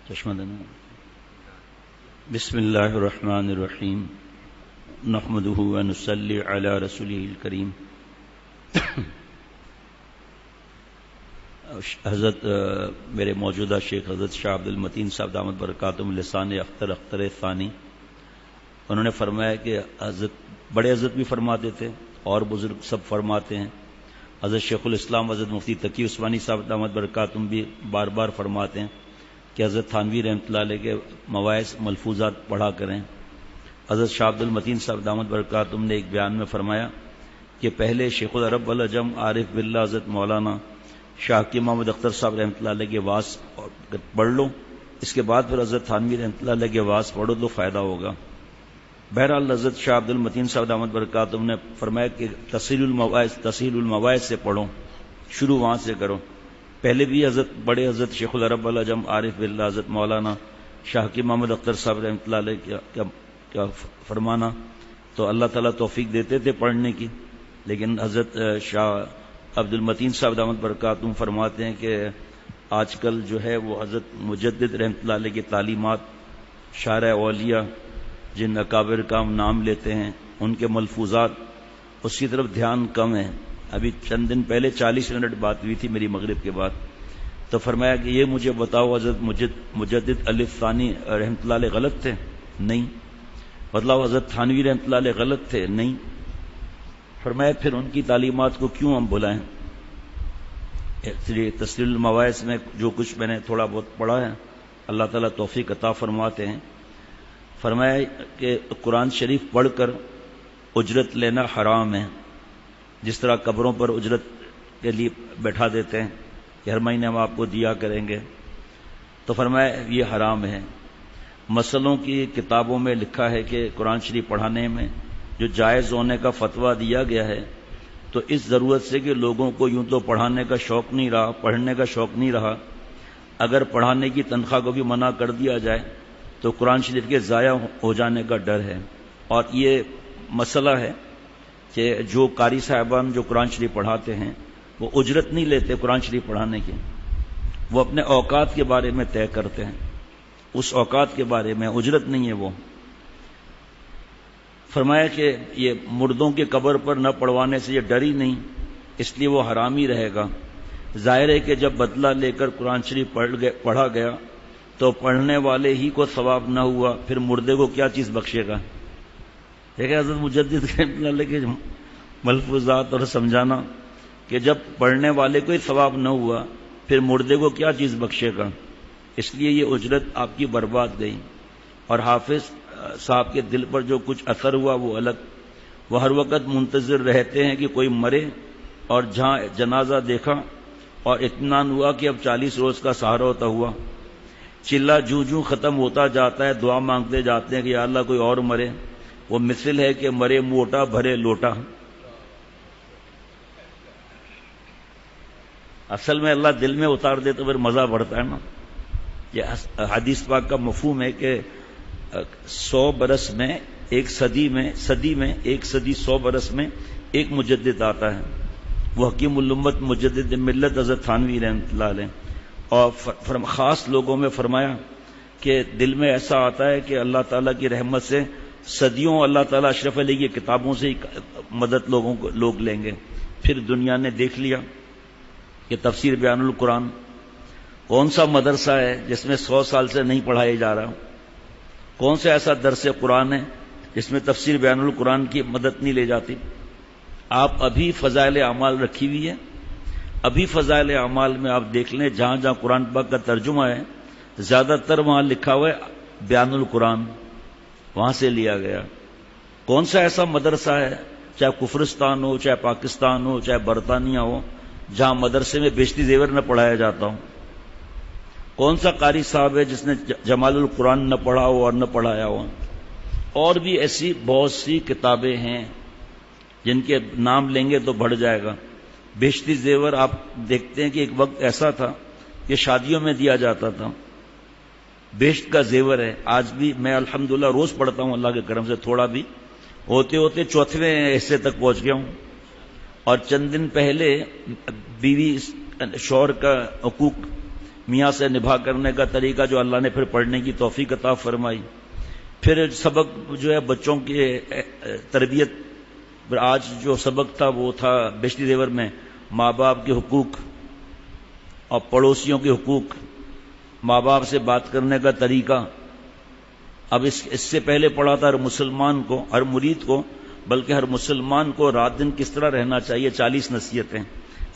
چشمہ دینا. بسم اللہ الرحمن الرحیم نحمده ونصلی علی رسوله الکریم. حضرت میرے موجودہ شیخ حضرت شاہ عبد المتین صاحب دامت برکاتہم لسان اختر ثانی، انہوں نے فرمایا کہ حضرت بڑے حضرت بھی فرماتے تھے اور بزرگ سب فرماتے ہیں. حضرت شیخ الاسلام حضرت مفتی تقی عثمانی صاحب دامت برکاتہم بھی بار بار فرماتے ہیں کہ حضرت تھانوی رحمۃ اللہ علیہ کے مواعظ ملفوظات پڑھا کریں. حضرت شاہ عبد المتین صاحب دامت برکاتہم نے ایک بیان میں فرمایا کہ پہلے شیخ العرب والعجم عارف باللہ حضرت مولانا شاہ کی محمد اختر صاحب رحمۃ اللہ علیہ کے واعظ پڑھ لو، اس کے بعد پھر حضرت تھانوی رحمۃ اللہ علیہ کے واعظ پڑھو تو فائدہ ہوگا. بہرحال حضرت شاہ عبد المتین صاحب دامت برکاتہم نے فرمایا کہ تسہیل المواعظ سے پڑھو، شروع وہاں سے کرو. پہلے بھی حضرت بڑے حضرت شیخ العرب والعجم عارف باللہ حضرت مولانا شاہ کی محمد اختر صاحب رحمۃ اللہ علیہ کا فرمانا تو اللہ تعالیٰ توفیق دیتے تھے پڑھنے کی، لیکن حضرت شاہ عبد المتین صاحب دامت برکاتہم فرماتے ہیں کہ آج کل جو ہے وہ حضرت مجدد رحمۃ اللہ علیہ کی تعلیمات، شارع اولیاء جن اکابر کا ہم نام لیتے ہیں ان کے ملفوظات، اس کی طرف دھیان کم ہے. ابھی چند دن پہلے 40 منٹ بات ہوئی تھی میری مغرب کے بعد، تو فرمایا کہ یہ مجھے بتاؤ حضرت مجدد الف ثانی رحمۃ اللہ علیہ غلط تھے؟ نہیں. بتلاؤ حضرت تھانوی رحمۃ اللہ علیہ غلط تھے؟ نہیں. فرمایا پھر ان کی تعلیمات کو کیوں ہم بلائیں؟ تسہیل المواعظ میں جو کچھ میں نے تھوڑا بہت پڑھا ہے، اللہ تعالیٰ توفیق عطا فرماتے ہیں. فرمایا کہ قرآن شریف پڑھ کر اجرت لینا حرام ہے، جس طرح قبروں پر اجرت کے لیے بیٹھا دیتے ہیں کہ ہر مہینے ہم آپ کو دیا کریں گے، تو فرمایا یہ حرام ہے. مسئلوں کی کتابوں میں لکھا ہے کہ قرآن شریف پڑھانے میں جو جائز ہونے کا فتویٰ دیا گیا ہے، تو اس ضرورت سے کہ لوگوں کو یوں تو پڑھانے کا شوق نہیں رہا، پڑھنے کا شوق نہیں رہا، اگر پڑھانے کی تنخواہ کو بھی منع کر دیا جائے تو قرآن شریف کے ضائع ہو جانے کا ڈر ہے. اور یہ مسئلہ ہے کہ جو قاری صاحبان جو قرآن شریف پڑھاتے ہیں وہ اجرت نہیں لیتے قرآن شریف پڑھانے کی، وہ اپنے اوقات کے بارے میں طے کرتے ہیں، اس اوقات کے بارے میں اجرت نہیں ہے وہ. فرمایا کہ یہ مردوں کے قبر پر نہ پڑھوانے سے یہ ڈر ہی نہیں، اس لیے وہ حرام ہی رہے گا. ظاہر ہے کہ جب بدلہ لے کر قرآن شریف پڑھا گیا تو پڑھنے والے ہی کو ثواب نہ ہوا، پھر مردے کو کیا چیز بخشے گا؟ دیکھیں حضرت مجدد رحمۃ اللہ کے ملفوظات اور سمجھانا کہ جب پڑھنے والے کو ہی ثواب نہ ہوا پھر مردے کو کیا چیز بخشے گا. اس لیے یہ اجرت آپ کی برباد گئی. اور حافظ صاحب کے دل پر جو کچھ اثر ہوا وہ الگ، وہ ہر وقت منتظر رہتے ہیں کہ کوئی مرے، اور جہاں جنازہ دیکھا اور اطمینان ہوا کہ اب 40 روز کا سہارا ہوتا ہوا، چلا جوں ختم ہوتا جاتا ہے، دعا مانگتے جاتے ہیں کہ یا اللہ کوئی اور مرے. وہ مثل ہے کہ مرے موٹا بھرے لوٹا. اصل میں اللہ دل میں اتار دے تو پھر مزہ بڑھتا ہے نا. یہ حدیث پاک کا مفہوم ہے کہ 100 برس میں ایک صدی میں 100 برس میں ایک مجدد آتا ہے. وہ حکیم الامت مجدد ملت حضرت تھانوی رحمۃ اللہ علیہ. اور خاص لوگوں میں فرمایا کہ دل میں ایسا آتا ہے کہ اللہ تعالیٰ کی رحمت سے صدیوں اللہ تعالیٰ اشرف علی کی کتابوں سے ہی مدد لوگ لیں گے. پھر دنیا نے دیکھ لیا کہ تفسیر بیان القرآن کون سا مدرسہ ہے جس میں 100 سال سے نہیں پڑھایا جا رہا؟ کون سا ایسا درس قرآن ہے جس میں تفسیر بیان القرآن کی مدد نہیں لے جاتی؟ آپ ابھی فضائل اعمال رکھی ہوئی ہے، ابھی فضائل اعمال میں آپ دیکھ لیں جہاں جہاں قرآن پاک کا ترجمہ ہے زیادہ تر وہاں لکھا ہوا ہے بیان القرآن، وہاں سے لیا گیا. کون سا ایسا مدرسہ ہے، چاہے کفرستان ہو، چاہے پاکستان ہو، چاہے برطانیہ ہو، جہاں مدرسے میں بیشتی زیور نہ پڑھایا جاتا ہو؟ کون سا قاری صاحب ہے جس نے جمال القرآن نہ پڑھا ہو اور نہ پڑھایا ہو؟ اور بھی ایسی بہت سی کتابیں ہیں جن کے نام لیں گے تو بڑھ جائے گا. بیشتی زیور آپ دیکھتے ہیں کہ ایک وقت ایسا تھا کہ شادیوں میں دیا جاتا تھا. بیشت کا زیور ہے آج بھی. میں الحمدللہ روز پڑھتا ہوں اللہ کے کرم سے، تھوڑا بھی ہوتے ہوتے 4ویں حصے تک پہنچ گیا ہوں. اور چند دن پہلے بیوی شوہر کا حقوق میاں سے نبھا کرنے کا طریقہ جو اللہ نے پھر پڑھنے کی توفیق عطا فرمائی. پھر سبق جو ہے بچوں کی تربیت، آج جو سبق تھا وہ تھا بیشتی زیور میں ماں باپ کے حقوق اور پڑوسیوں کے حقوق، ماں باپ سے بات کرنے کا طریقہ. اب اس سے پہلے پڑھا تھا ہر مسلمان کو، ہر مرید کو، بلکہ ہر مسلمان کو رات دن کس طرح رہنا چاہیے، 40 نصیحتیں.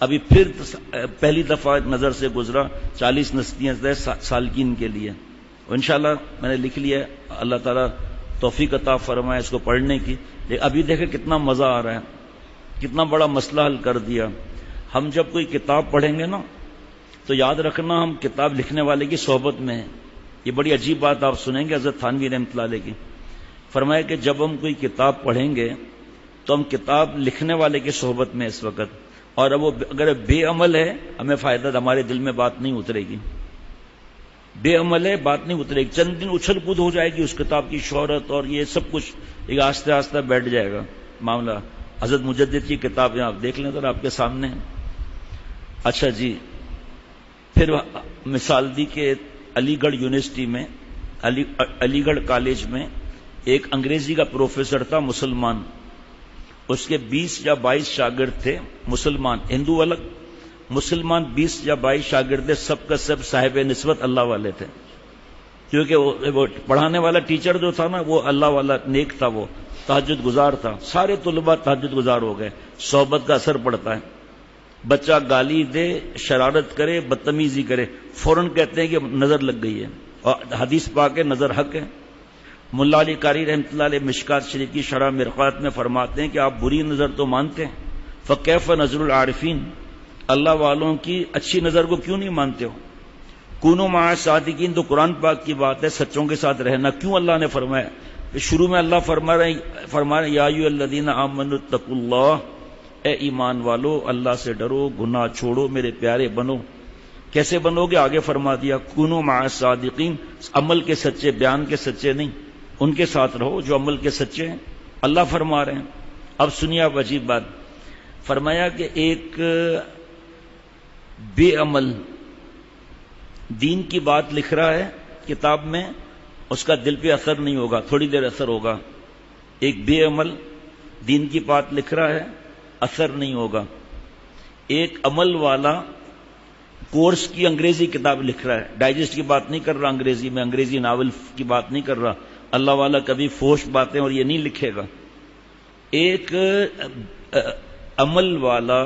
ابھی پھر پہلی دفعہ نظر سے گزرا 40 نصیحتیں سالکین کے لیے. انشاءاللہ میں نے لکھ لیا ہے، اللہ تعالیٰ توفیق عطا فرمائے اس کو پڑھنے کی. ابھی دیکھیں کتنا مزہ آ رہا ہے، کتنا بڑا مسئلہ حل کر دیا. ہم جب کوئی کتاب پڑھیں گے نا تو یاد رکھنا ہم کتاب لکھنے والے کی صحبت میں ہیں. یہ بڑی عجیب بات آپ سنیں گے حضرت تھانوی رحمۃ اللہ علیہ کی. فرمایا کہ جب ہم کوئی کتاب پڑھیں گے تو ہم کتاب لکھنے والے کی صحبت میں اس وقت، اور اب وہ اگر بے عمل ہے ہمیں فائدہ، ہمارے دل میں بات نہیں اترے گی. بے عمل ہے بات نہیں اترے گی، چند دن اچھل کود ہو جائے گی اس کتاب کی شہرت اور یہ سب کچھ، ایک آہستہ آہستہ بیٹھ جائے گا معاملہ. حضرت مجدد کی کتاب آپ دیکھ لیں ذرا آپ کے سامنے. اچھا جی، پھر مثال دی کہ علی گڑھ یونیورسٹی میں، علی گڑھ کالج میں ایک انگریزی کا پروفیسر تھا مسلمان. اس کے 20 یا 22 شاگرد تھے مسلمان، ہندو الگ، مسلمان 20 یا 22 شاگرد تھے، سب کا سب صاحب نسبت اللہ والے تھے. کیونکہ وہ پڑھانے والا ٹیچر جو تھا نا وہ اللہ والا نیک تھا، وہ تہجد گزار تھا. سارے طلباء تہجد گزار ہو گئے. صحبت کا اثر پڑتا ہے. بچہ گالی دے، شرارت کرے، بدتمیزی کرے، فوراً کہتے ہیں کہ نظر لگ گئی ہے، اور حدیث پاک ہے نظر حق ہے. ملا علی قاری رحمۃ اللہ علیہ مشکات شریف کی شرح مرقات میں فرماتے ہیں کہ آپ بری نظر تو مانتے ہیں، فکیف نظر العارفین، اللہ والوں کی اچھی نظر کو کیوں نہیں مانتے ہو؟ کونوا مع صادقین تو قرآن پاک کی بات ہے، سچوں کے ساتھ رہنا. کیوں اللہ نے فرمایا؟ شروع میں اللہ فرما رہے یا ایھا الذین آمنوا اتقوا اللہ، اے ایمان والو اللہ سے ڈرو، گناہ چھوڑو، میرے پیارے بنو. کیسے بنو گے؟ آگے فرما دیا کونوا مع الصادقین، عمل کے سچے، بیان کے سچے نہیں، ان کے ساتھ رہو جو عمل کے سچے ہیں. اللہ فرما رہے ہیں. اب سنیے آپ عجیب بات. فرمایا کہ ایک بے عمل دین کی بات لکھ رہا ہے کتاب میں، اس کا دل پہ اثر نہیں ہوگا، تھوڑی دیر اثر ہوگا. ایک بے عمل دین کی بات لکھ رہا ہے، اثر نہیں ہوگا. ایک عمل والا کورس کی انگریزی کتاب لکھ رہا ہے، ڈائجسٹ کی بات نہیں کر رہا انگریزی میں، انگریزی ناول کی بات نہیں کر رہا. اللہ والا کبھی فوش باتیں اور یہ نہیں لکھے گا. ایک عمل والا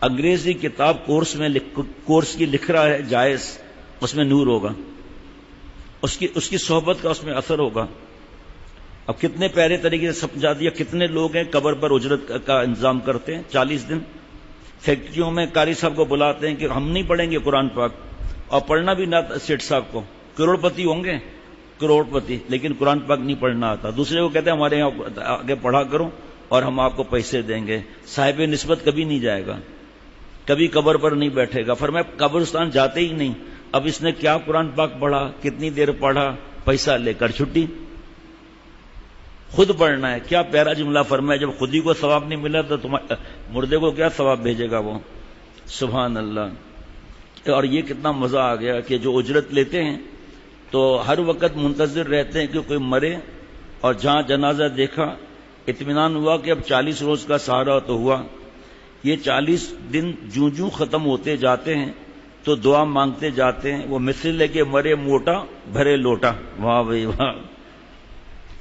انگریزی کتاب کورس کی لکھ رہا ہے جائز، اس میں نور ہوگا، اس کی صحبت کا اس میں اثر ہوگا. اب کتنے پیارے طریقے سے سمجھا دیا. کتنے لوگ ہیں قبر پر اجرت کا انتظام کرتے ہیں 40 دن. فیکٹریوں میں قاری صاحب کو بلاتے ہیں کہ ہم نہیں پڑھیں گے قرآن پاک، اور پڑھنا بھی نہ سیٹ صاحب کو، کروڑ پتی ہوں گے، کروڑ پتی، لیکن قرآن پاک نہیں پڑھنا آتا. دوسرے کو کہتے ہیں ہمارے یہاں آگے پڑھا کرو اور ہم آپ کو پیسے دیں گے. صاحب نسبت کبھی نہیں جائے گا، کبھی قبر پر نہیں بیٹھے گا. فرمایا قبرستان جاتے ہی نہیں. اب اس نے کیا قرآن پاک پڑھا، کتنی دیر پڑھا، پیسہ لے کر چھٹی. خود پڑھنا ہے. کیا پیارا جملہ فرمایا، جب خود ہی کو ثواب نہیں ملا تو مردے کو کیا ثواب بھیجے گا وہ. سبحان اللہ. اور یہ کتنا مزہ آ گیا کہ جو اجرت لیتے ہیں تو ہر وقت منتظر رہتے ہیں کہ کوئی مرے، اور جہاں جنازہ دیکھا اطمینان ہوا کہ اب 40 روز کا سہارا تو ہوا. یہ 40 دن جوں ختم ہوتے جاتے ہیں تو دعا مانگتے جاتے ہیں. وہ مثل لے کے مرے موٹا بھرے لوٹا. واہ بھائی واہ.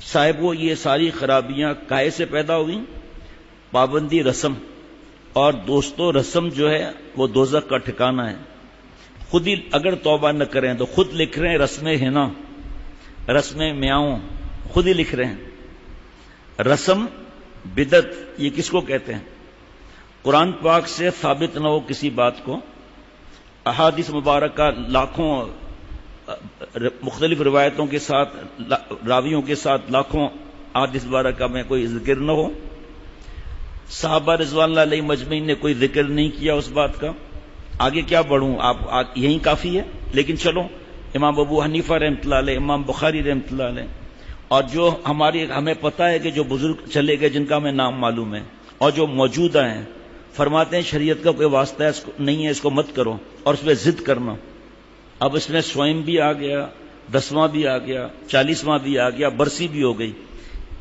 صاحب وہ یہ ساری خرابیاں کائے سے پیدا ہوئی؟ پابندی رسم. اور دوستو رسم جو ہے وہ دوزخ کا ٹھکانہ ہے. خود ہی اگر توبہ نہ کریں تو خود لکھ رہے ہیں رسم ہنا، رسم میاؤں، خود ہی لکھ رہے ہیں. رسم بدعت یہ کس کو کہتے ہیں؟ قرآن پاک سے ثابت نہ ہو کسی بات کو، احادیث مبارکہ لاکھوں مختلف روایتوں کے ساتھ، راویوں کے ساتھ لاکھوں احادیث مبارکہ میں کوئی ذکر نہ ہو. صحابہ رضوان اللہ علیہ مجمعین نے کوئی ذکر نہیں کیا اس بات کا. آگے کیا بڑھوں، آپ یہی کافی ہے. لیکن چلو امام ابو حنیفہ رحمۃ اللہ علیہ، امام بخاری رحمۃ اللہ علیہ، اور جو ہمیں پتہ ہے کہ جو بزرگ چلے گئے جن کا ہمیں نام معلوم ہے اور جو موجودہ ہیں، فرماتے ہیں شریعت کا کوئی واسطہ نہیں ہے، اس کو مت کرو، اور اس پہ ضد کرنا. اب اس میں سوئم بھی آ گیا، 10واں بھی آ گیا، 40واں بھی آ گیا، برسی بھی ہو گئی۔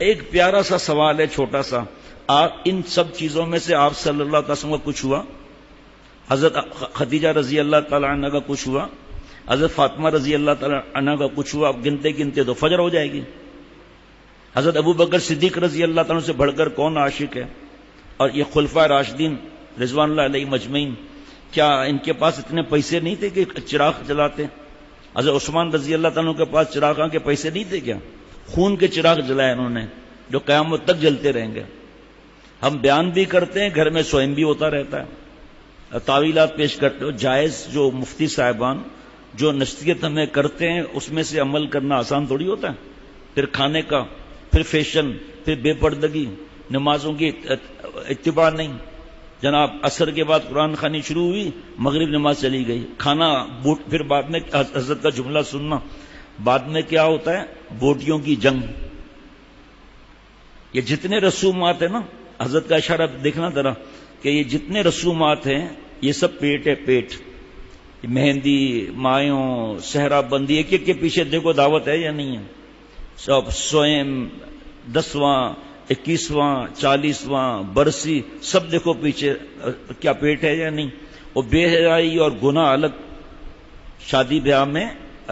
ایک پیارا سا سوال ہے چھوٹا سا، آپ ان سب چیزوں میں سے آپ صلی اللہ علیہ وسلم کا کچھ ہوا؟ حضرت خدیجہ رضی اللہ تعالیٰ عنہ کا کچھ ہوا؟ حضرت فاطمہ رضی اللہ تعالیٰ عنہ کا کچھ ہوا؟ اب گنتے گنتے تو فجر ہو جائے گی۔ حضرت ابو بکر صدیق رضی اللہ تعالیٰ سے بڑھ کر کون عاشق ہے؟ اور یہ خلفائے راشدین رضوان اللہ علیہ مجمعین، کیا ان کے پاس اتنے پیسے نہیں تھے کہ چراغ جلاتے؟ حضرت عثمان رضی اللہ تعالیٰ کے پاس چراغاں کے پیسے نہیں تھے کیا؟ خون کے چراغ جلائے انہوں نے جو قیامت تک جلتے رہیں گے۔ ہم بیان بھی کرتے ہیں، گھر میں سوئم بھی ہوتا رہتا ہے، تعویلات پیش کرتے ہو۔ جائز جو مفتی صاحبان جو نصیحت ہمیں کرتے ہیں اس میں سے عمل کرنا آسان تھوڑی ہوتا ہے۔ پھر کھانے کا، پھر فیشن، پھر بے پردگی، نمازوں کی اتباع نہیں۔ جناب عصر کے بعد قرآن خوانی شروع ہوئی، مغرب نماز چلی گئی، کھانا بوٹ، پھر بعد میں حضرت کا جملہ سننا، بعد میں کیا ہوتا ہے؟ بوٹیوں کی جنگ۔ یہ جتنے رسومات ہیں نا، حضرت کا اشارہ دیکھنا ذرا کہ یہ جتنے رسومات ہیں یہ سب پیٹ ہے، پیٹ۔ مہندی، مایوں، صحرا بندی، ایک ایک کے پیچھے دیکھو دعوت ہے یا نہیں ہے؟ سب سوئم، 10واں، 21واں، 40واں، برسی، سب دیکھو پیچھے کیا پیٹ ہے یا نہیں؟ وہ بے حیائی اور گناہ الگ شادی بیاہ میں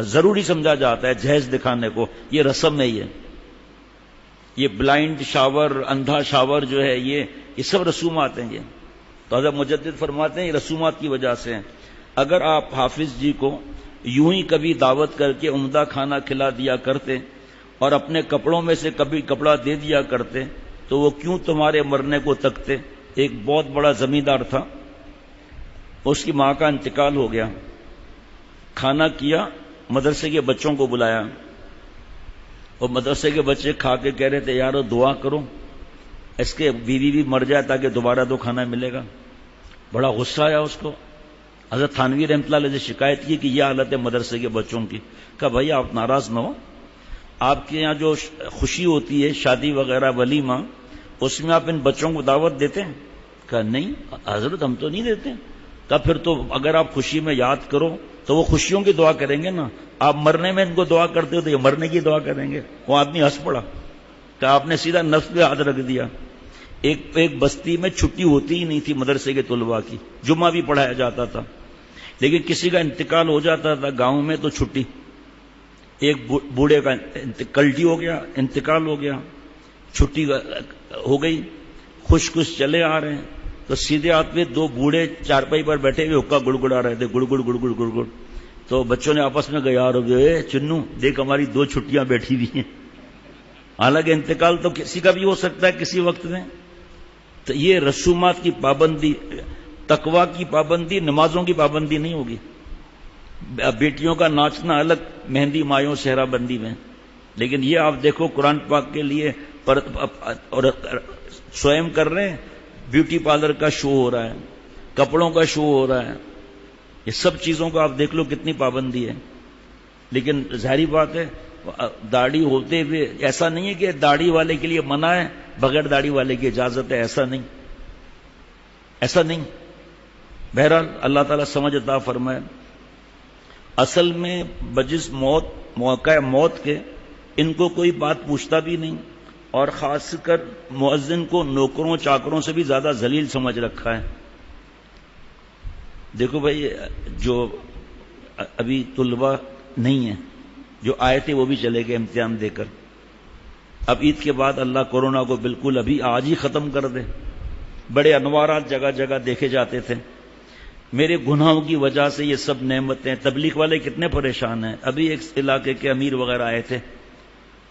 ضروری سمجھا جاتا ہے جہیز دکھانے کو، یہ رسم ہے۔ یہ بلائنڈ شاور، اندھا شاور جو ہے یہ سب رسومات ہیں۔ یہ تو حضرت مجدد فرماتے ہیں یہ رسومات کی وجہ سے ہیں۔ اگر آپ حافظ جی کو یوں ہی کبھی دعوت کر کے عمدہ کھانا کھلا دیا کرتے اور اپنے کپڑوں میں سے کبھی کپڑا دے دیا کرتے تو وہ کیوں تمہارے مرنے کو تکتے؟ ایک بہت بڑا زمیندار تھا، اس کی ماں کا انتقال ہو گیا، کھانا کیا، مدرسے کے بچوں کو بلایا، اور مدرسے کے بچے کھا کے کہہ رہے تھے یارو دعا کرو اس کے بیوی بھی مر جائے تاکہ دوبارہ تو کھانا ملے گا۔ بڑا غصہ آیا اس کو۔ حضرت تھانوی رحمۃ اللہ علیہ سے شکایت کی کہ یہ حالت ہے مدرسے کے بچوں کی۔ کہا بھائی آپ ناراض نہ ہو، آپ کے یہاں جو خوشی ہوتی ہے شادی وغیرہ ولیمہ، اس میں آپ ان بچوں کو دعوت دیتے ہیں؟ کہا نہیں حضرت ہم تو نہیں دیتے۔ کہا پھر تو اگر آپ خوشی میں یاد کرو تو وہ خوشیوں کی دعا کریں گے نا، آپ مرنے میں ان کو دعا کرتے ہو تو یہ مرنے کی دعا کریں گے۔ وہ آدمی ہنس پڑا کہ آپ نے سیدھا نفس پہ ہاتھ رکھ دیا۔ ایک بستی میں چھٹی ہوتی ہی نہیں تھی مدرسے کے طلباء کی، جمعہ بھی پڑھایا جاتا تھا، لیکن کسی کا انتقال ہو جاتا تھا گاؤں میں تو چھٹی۔ ایک بوڑھے کا کلٹی ہو گیا، انتقال ہو گیا، چھٹی ہو گئی، خوش خوش چلے آ رہے ہیں تو سیدھے ہاتھ پہ دو بوڑھے چارپائی پر بیٹھے ہوئے حقہ گڑگڑا رہے تھے، گڑگڑ گڑگڑ گڑگڑ۔ تو بچوں نے آپس میں گیا ہو گئے چنو دیکھ ہماری دو چھٹیاں بیٹھی ہوئی ہیں۔ حالانکہ انتقال تو کسی کا بھی ہو سکتا ہے کسی وقت میں۔ تو یہ رسومات کی پابندی، تقویٰ کی پابندی، نمازوں کی پابندی نہیں ہوگی۔ بیٹیوں کا ناچنا الگ مہندی مایوں صحرا بندی میں، لیکن یہ آپ دیکھو قرآن پاک کے لیے اور سوئم کر رہے ہیں، بیوٹی پارلر کا شو ہو رہا ہے، کپڑوں کا شو ہو رہا ہے، یہ سب چیزوں کو آپ دیکھ لو کتنی پابندی ہے۔ لیکن ظاہری بات ہے داڑھی ہوتے ہوئے ایسا نہیں ہے کہ داڑھی والے کے لیے منع ہے بغیر داڑھی والے کی اجازت ہے، ایسا نہیں، ایسا نہیں۔ بہرحال اللہ تعالیٰ سمجھ عطا فرمائے۔ اصل میں بجس موت، موقع موت کے ان کو کوئی بات پوچھتا بھی نہیں، اور خاص کر مؤذن کو نوکروں چاکروں سے بھی زیادہ ذلیل سمجھ رکھا ہے۔ دیکھو بھائی جو ابھی طلباء نہیں ہیں جو آئے تھے وہ بھی چلے گئے امتحان دے کر، اب عید کے بعد اللہ کورونا کو بالکل ابھی آج ہی ختم کر دے۔ بڑے انوارات جگہ جگہ دیکھے جاتے تھے، میرے گناہوں کی وجہ سے یہ سب نعمتیں۔ تبلیغ والے کتنے پریشان ہیں۔ ابھی ایک علاقے کے امیر وغیرہ آئے تھے،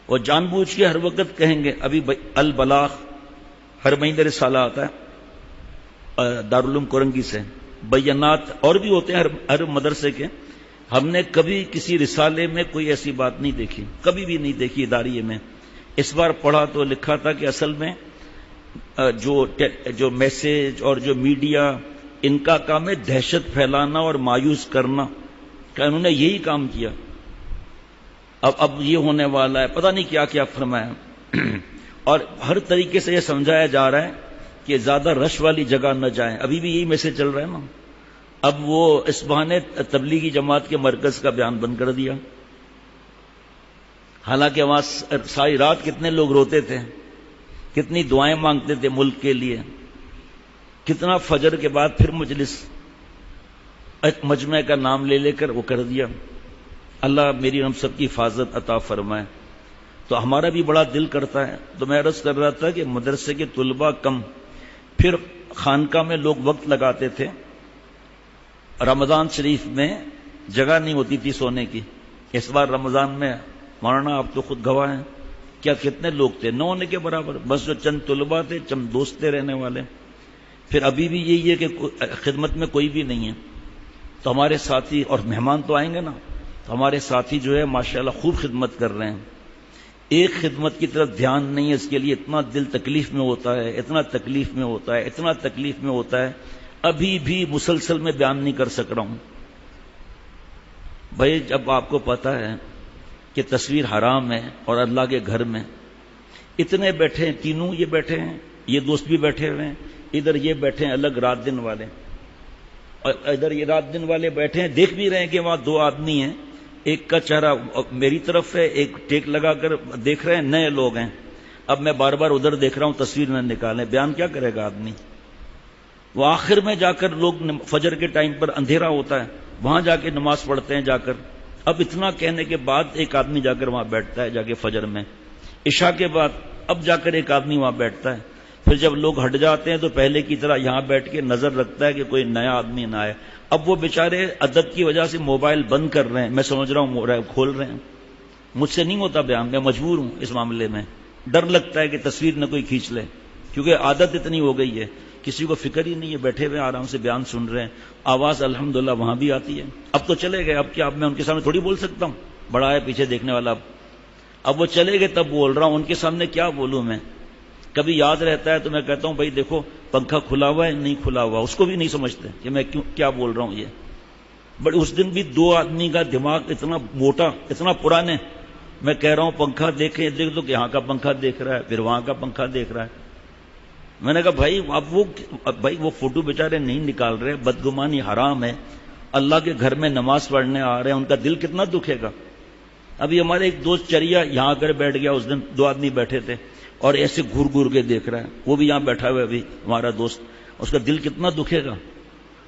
وہ جان بوجھ کے ہر وقت کہیں گے، ابھی البلاغ ہر مہینے رسالہ آتا ہے دارالعلوم کورنگی سے، بیانات اور بھی ہوتے ہیں ہر مدرسے کے، ہم نے کبھی کسی رسالے میں کوئی ایسی بات نہیں دیکھی، کبھی بھی نہیں دیکھی اداریے میں۔ اس بار پڑھا تو لکھا تھا کہ اصل میں جو میسج اور جو میڈیا ان کا کام ہے دہشت پھیلانا اور مایوس کرنا، کہ انہوں نے یہی کام کیا۔ اب یہ ہونے والا ہے، پتہ نہیں کیا کیا فرمایا، اور ہر طریقے سے یہ سمجھایا جا رہا ہے کہ زیادہ رش والی جگہ نہ جائیں۔ ابھی بھی یہی میسج چل رہا ہے نا، اب وہ اس بہانے تبلیغی جماعت کے مرکز کا بیان بند کر دیا، حالانکہ وہاں ساری رات کتنے لوگ روتے تھے، کتنی دعائیں مانگتے تھے ملک کے لیے، کتنا فجر کے بعد پھر مجلس مجمع کا نام لے لے کر وہ کر دیا۔ اللہ میری ہم سب کی حفاظت عطا فرمائے۔ تو ہمارا بھی بڑا دل کرتا ہے، تو میں عرض کر رہا تھا کہ مدرسے کے طلباء کم، پھر خانقاہ میں لوگ وقت لگاتے تھے، رمضان شریف میں جگہ نہیں ہوتی تھی سونے کی۔ اس بار رمضان میں مولانا آپ تو خود گواہ ہیں، کیا کتنے لوگ تھے، نہ ہونے کے برابر، بس جو چند طلباء تھے، چند دوست تھے رہنے والے۔ پھر ابھی بھی یہی ہے کہ خدمت میں کوئی بھی نہیں ہے، تو ہمارے ساتھی اور مہمان تو آئیں گے نا، تو ہمارے ساتھی جو ہے ماشاءاللہ خوب خدمت کر رہے ہیں۔ ایک خدمت کی طرف دھیان نہیں ہے، اس کے لیے اتنا دل تکلیف میں ہوتا ہے، اتنا تکلیف میں ہوتا ہے، اتنا تکلیف میں ہوتا ہے، ابھی بھی مسلسل میں بیان نہیں کر سک رہا ہوں۔ بھائی جب آپ کو پتا ہے کہ تصویر حرام ہے اور اللہ کے گھر میں اتنے بیٹھے ہیں، تینوں یہ بیٹھے ہیں، یہ دوست بھی بیٹھے ہوئے ہیں، ادھر یہ بیٹھے ہیں الگ رات دن والے، اور ادھر یہ رات دن والے بیٹھے ہیں، دیکھ بھی رہے ہیں کہ وہاں دو آدمی ہیں، ایک کا چہرہ میری طرف ہے، ایک ٹیک لگا کر دیکھ رہے ہیں، نئے لوگ ہیں۔ اب میں بار بار ادھر دیکھ رہا ہوں، تصویر نہ نکالیں، بیان کیا کرے گا آدمی؟ وہ آخر میں جا کر لوگ فجر کے ٹائم پر اندھیرا ہوتا ہے، وہاں جا کے نماز پڑھتے ہیں جا کر۔ اب اتنا کہنے کے بعد ایک آدمی جا کر وہاں بیٹھتا ہے، جا کے فجر میں، عشاء کے بعد اب جا کر ایک آدمی وہاں بیٹھتا ہے۔ پھر جب لوگ ہٹ جاتے ہیں تو پہلے کی طرح یہاں بیٹھ کے نظر رکھتا ہے کہ کوئی نیا آدمی نہ آئے۔ اب وہ بیچارے ادب کی وجہ سے موبائل بند کر رہے ہیں، میں سمجھ رہا ہوں کھول رہے ہیں۔ مجھ سے نہیں ہوتا بیان، میں مجبور ہوں اس معاملے میں، ڈر لگتا ہے کہ تصویر نہ کوئی کھینچ لے، کیونکہ عادت اتنی ہو گئی ہے، کسی کو فکر ہی نہیں ہے، بیٹھے ہوئے آرام سے بیان سن رہے ہیں، آواز الحمدللہ وہاں بھی آتی ہے۔ اب تو چلے گئے، اب کیا اب میں ان کے سامنے تھوڑی بول سکتا ہوں، بڑا ہے پیچھے دیکھنے والا۔ اب وہ چلے گئے تب بول رہا ہوں، ان کے سامنے کیا بولوں میں؟ کبھی یاد رہتا ہے تو میں کہتا ہوں بھائی دیکھو پنکھا کھلا ہوا ہے نہیں کھلا ہوا، اس کو بھی نہیں سمجھتے کہ میں کیا بول رہا ہوں یہ۔ بٹ اس دن بھی دو آدمی کا دماغ اتنا موٹا، اتنا پرانے، میں کہہ رہا ہوں پنکھا دیکھیں، دیکھ دو کہ یہاں کا پنکھا دیکھ رہا ہے، پھر وہاں کا پنکھا دیکھ رہا ہے۔ میں نے کہا بھائی وہ فوٹو بیچارے نہیں نکال رہے، بدگمانی حرام ہے، اللہ کے گھر میں نماز پڑھنے آ رہے ہیں، ان کا دل کتنا دکھے گا۔ ابھی ہمارے ایک دوست چریا یہاں کر بیٹھ گیا، اس دن دو آدمی بیٹھے تھے اور ایسے گھور گھور کے دیکھ رہا ہے، وہ بھی یہاں بیٹھا ہوا ہے ابھی ہمارا دوست، اس کا دل کتنا دکھے گا۔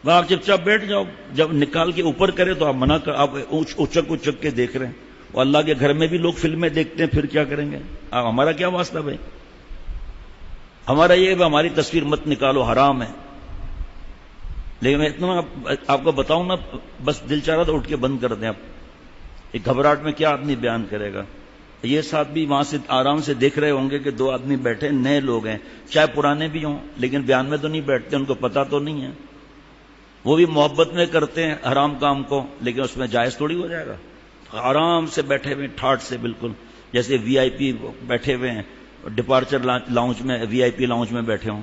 وہ آپ چپ چاپ بیٹھ جاؤ، جب نکال کے اوپر کرے تو آپ منع کر، آپ اچک اچک کے دیکھ رہے ہیں۔ اور اللہ کے گھر میں بھی لوگ فلمیں دیکھتے ہیں، پھر کیا کریں گے؟ ہمارا کیا واسطہ بھائی؟ ہمارا یہ ہے ہماری تصویر مت نکالو، حرام ہے۔ لیکن میں اتنا آپ کو بتاؤں نا، بس دل چاہ رہا تھا اٹھ کے بند کر دیں۔ آپ ایک گھبراہٹ میں کیا آدمی بیان کرے گا؟ یہ ساتھ بھی وہاں سے آرام سے دیکھ رہے ہوں گے کہ دو آدمی بیٹھے، نئے لوگ ہیں، چاہے پرانے بھی ہوں، لیکن بیان میں تو نہیں بیٹھتے، ان کو پتا تو نہیں ہے، وہ بھی محبت میں کرتے ہیں حرام کام کو، لیکن اس میں جائز تھوڑی ہو جائے گا۔ آرام سے بیٹھے ہوئے ٹھاٹ سے، بالکل جیسے وی آئی پی بیٹھے ہوئے ہیں ڈپارچر لاؤنج میں، وی آئی پی لاؤنج میں بیٹھے ہوں۔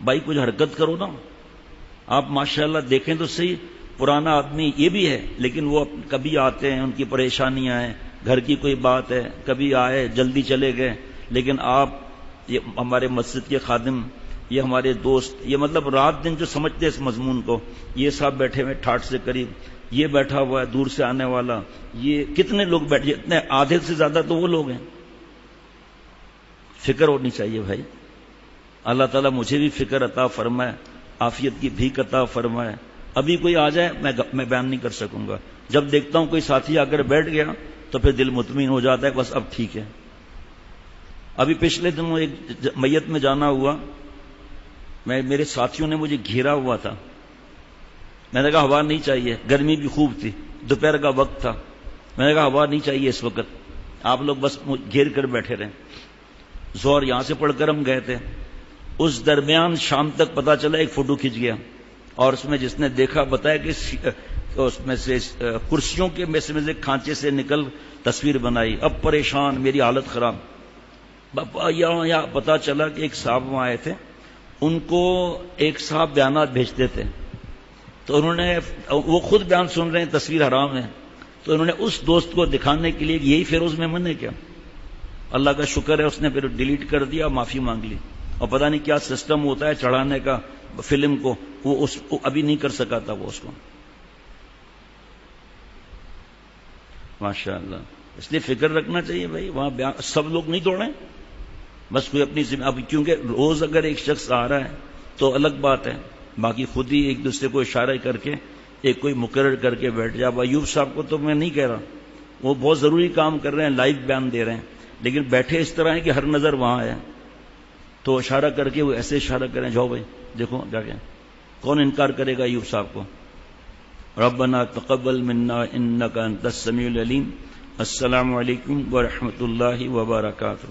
بھائی کچھ حرکت کرو نا۔ آپ ماشاءاللہ دیکھیں تو صحیح، پرانا آدمی یہ بھی ہے، لیکن وہ کبھی آتے ہیں، ان کی پریشانیاں ہیں، گھر کی کوئی بات ہے، کبھی آئے جلدی چلے گئے، لیکن آپ یہ ہمارے مسجد کے خادم، یہ ہمارے دوست، یہ مطلب رات دن جو سمجھتے اس مضمون کو، یہ سب بیٹھے ہوئے ٹھاٹ سے قریب، یہ بیٹھا ہوا ہے دور سے آنے والا، یہ کتنے لوگ بیٹھے، اتنے آدھے سے زیادہ تو وہ لوگ ہیں۔ فکر ہونی چاہیے بھائی، اللہ تعالیٰ مجھے بھی فکر عطا فرمائے، عافیت کی بھیک عطا فرمائے۔ ابھی کوئی آ جائے میں بیان نہیں کر سکوں گا، جب دیکھتا ہوں کوئی ساتھی آ کر بیٹھ گیا تو پھر دل مطمئن ہو جاتا ہے، بس اب ٹھیک ہے۔ ابھی پچھلے دنوں ایک میت میں جانا ہوا، میرے ساتھیوں نے مجھے گھیرا ہوا تھا، میں نے کہا ہوا نہیں چاہیے، گرمی بھی خوب تھی، دوپہر کا وقت تھا، میں نے کہا ہوا نہیں چاہیے اس وقت، آپ لوگ بس گھیر کر بیٹھے رہیں۔ ظہر یہاں سے پڑھ کر ہم گئے تھے، اس درمیان شام تک پتا چلا ایک فوٹو کھنچ گیا، اور اس میں جس نے دیکھا بتایا کہ اس میں سے کرسیوں کے میں سے کھانچے سے نکل تصویر بنائی۔ اب پریشان، میری حالت خراب۔ یہاں پتا چلا کہ ایک صاحب وہاں آئے تھے، ان کو ایک صاحب بیانات بھیجتے تھے، تو انہوں نے، وہ خود بیان سن رہے ہیں تصویر حرام ہے، تو انہوں نے اس دوست کو دکھانے کے لیے یہی فیروز میمن ہے کیا؟ اللہ کا شکر ہے اس نے پھر ڈیلیٹ کر دیا، معافی مانگ لی، اور پتہ نہیں کیا سسٹم ہوتا ہے چڑھانے کا فلم کو، وہ ابھی نہیں کر سکا تھا وہ اس کو۔ ماشاء اللہ، اس لیے فکر رکھنا چاہیے بھائی، وہاں بیان سب لوگ نہیں توڑیں، بس کوئی اپنی ذمہ، اب کیونکہ روز اگر ایک شخص آ رہا ہے تو الگ بات ہے، باقی خود ہی ایک دوسرے کو اشارہ کر کے ایک کوئی مقرر کر کے بیٹھ جائے۔ اب ایوب صاحب کو تو میں نہیں کہہ رہا، وہ بہت ضروری کام کر رہے ہیں، لائیو بیان دے رہے ہیں، لیکن بیٹھے اس طرح ہے کہ ہر نظر وہاں ہے، تو اشارہ کر کے وہ ایسے اشارہ کریں، جاؤ بھائی دیکھو جا کے، کون انکار کرے گا ایوب صاحب کو؟ ربنا تقبل منا انک انت السمیع العلیم۔ السلام علیکم ورحمۃ اللہ وبرکاتہ۔